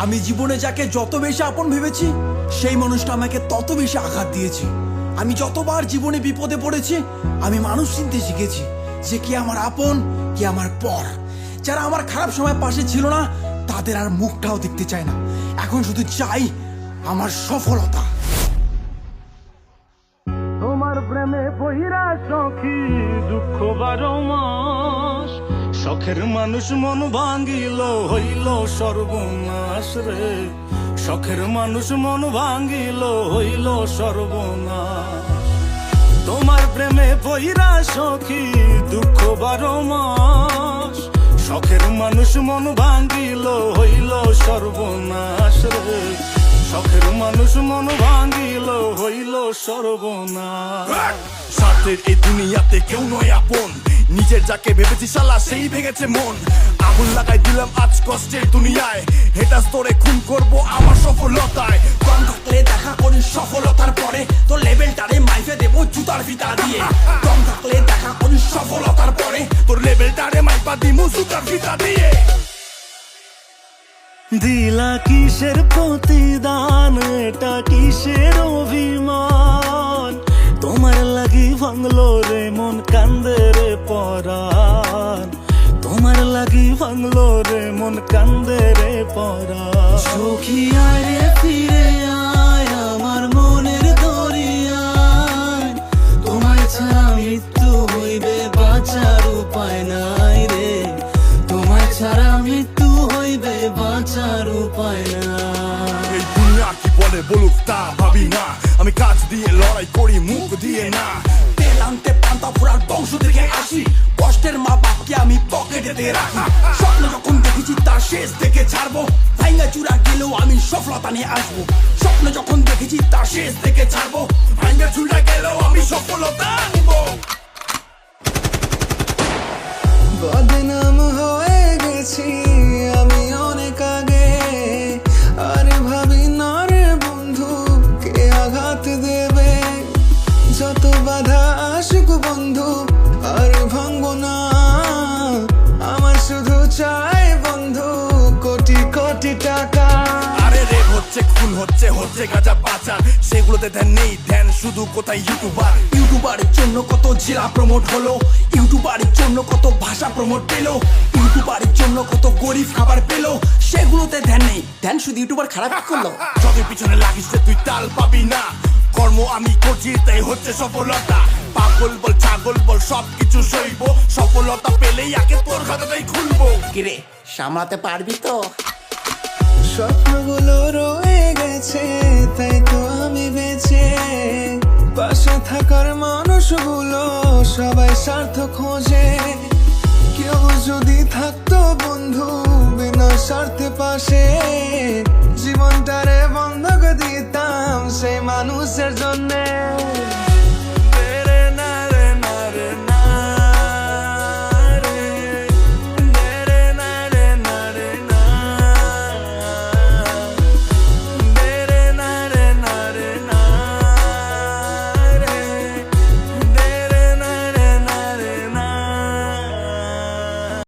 আমি জীবনে যাকে যত বেশি আপন ভেবেছি সেই মানুষটা আমাকে তত বেশি আঘাত দিয়েছে। আমি যতবার জীবনে বিপদে পড়েছি আমি মানুষ চিনতে শিখেছি যে কি আমার আপন কি আমার পর। যারা আমার খারাপ সময় পাশে ছিল না তাদের আর মুখটাও দেখতে চায় না। এখন শুধু চাই আমার সফলতা। তোমার প্রেমে বহিরা সখী দুঃখ 12 মাস, শখের মানুষ মন ভাঙ্গিল হইল সর্বনাশ রে। শখের মানুষ মন ভাঙ্গিল হইল সর্বনাশ। তোমার প্রেমে বহিরা সখী দুঃখ 12 মাস, শখের মানুষ মন ভাঙ্গিল হইল সর্বনাশ রে। শখের মানুষ মন ভাঙ্গিল হইল সর্বনাশ। স্বার্থের এই দুনিয়াতে কেউ নয় আপন, নিজের যাকে ভেবেছি শালা সেই ভেঙেছে মন। আগুন লাগাই দিলাম আজ কষ্টের দুনিয়ায়, হেটাস তোরে খুন করবো আমার সফলতায়। কম থাকলে দেখা করি সফলতার পরে তোর লেভেলটারে মাইফে দেবো জুতার ফিতা দিয়ে। কম থাকলে দেখা করি সফলতার পরে তোর লেভেলটারে মাইপা দিমু জুতার ফিতা দিয়ে। দিলা কিসের প্রতিদান, এটা কিসের অভিমান? তোমার লাগি ভাঙলো রে মন, কান্দে রে পরাণ। তোমার লাগি ভাঙলো রে মন, কান্দে রে পরাণ। সখী আয় রে ফিরে আয় আমার মনের দরিয়ায়, তোমায় ছাড়া মৃত্যু হইবে বাঁচার উপায় নাই রে। তোমায় ছাড়া মৃত্যু হইবে বাঁচার উপায় নাই। এই দুনিয়া কি বলে বলুক তা ভাবি না, আমি কাজ দিয়ে লড়াই করি মুখ দিয়ে না। তেল আনতে পান্তা ফুরার বংশ থেকে আসি, কষ্টের মা বাপকে আমি পকেটেতে রাখি। স্বপ্ন যখন দেখেছি তার শেষ থেকে ছাড়বো, ভাইঙ্গা চূড়া গেলেও আমি সফলতা নিয়ে আসবো। স্বপ্ন যখন দেখেছি তার শেষ থেকে ছাড়বো, ভাঙ্গা চুলটা গেলেও আমি সফলতা আনবো। বদনাম হয়ে গেছি আমি অনেক আগে, আরে ভাবি না রে বন্ধু কে আঘাত দেবে। যত বাধা আসুক বন্ধু আর ভাঙবো না, আমার শুধু চাই বন্ধু কোটি কোটি টাকা। আরে রেপ হচ্ছে খুন হচ্ছে হচ্ছে গাঁজা পাচার, সেগুলোতে ধ্যান নেই, ধ্যান শুধু কোথায় ইউটিউবার। ইউটিউবারের জন্য কত জেলা প্রমোট হলো, ইউটিউবারের জন্য কত ভাষা প্রমোট পেলো, ইউটিউবারের জন্য কত গরিব খাবার পেলো, সেগুলোতে ধ্যান নেই, ধ্যান শুধু ইউটিউবার খারাপ করলো। যতই পিছনে লাগিস যে তুই তাল পাবি না, কর্ম আমি করছি তাই হচ্ছে সফলতা। পাগল বল ছাগল বল সবকিছু সইব, সফলতা পেলেই আগে তোর খাতাটাই খুলবো। কিরে সামলাতে পারবি তো? স্বপ্নগুলো রয়ে গেছে তাই তো আমি বেঁচে, পাশে থাকার মানুষগুলো সবাই স্বার্থ খোঁজে। কেউ যদি থাকতো বন্ধু বিনা স্বার্থে পাশে, জীবনটারে বন্ধক দিতাম সেই মানুষের জন্যে।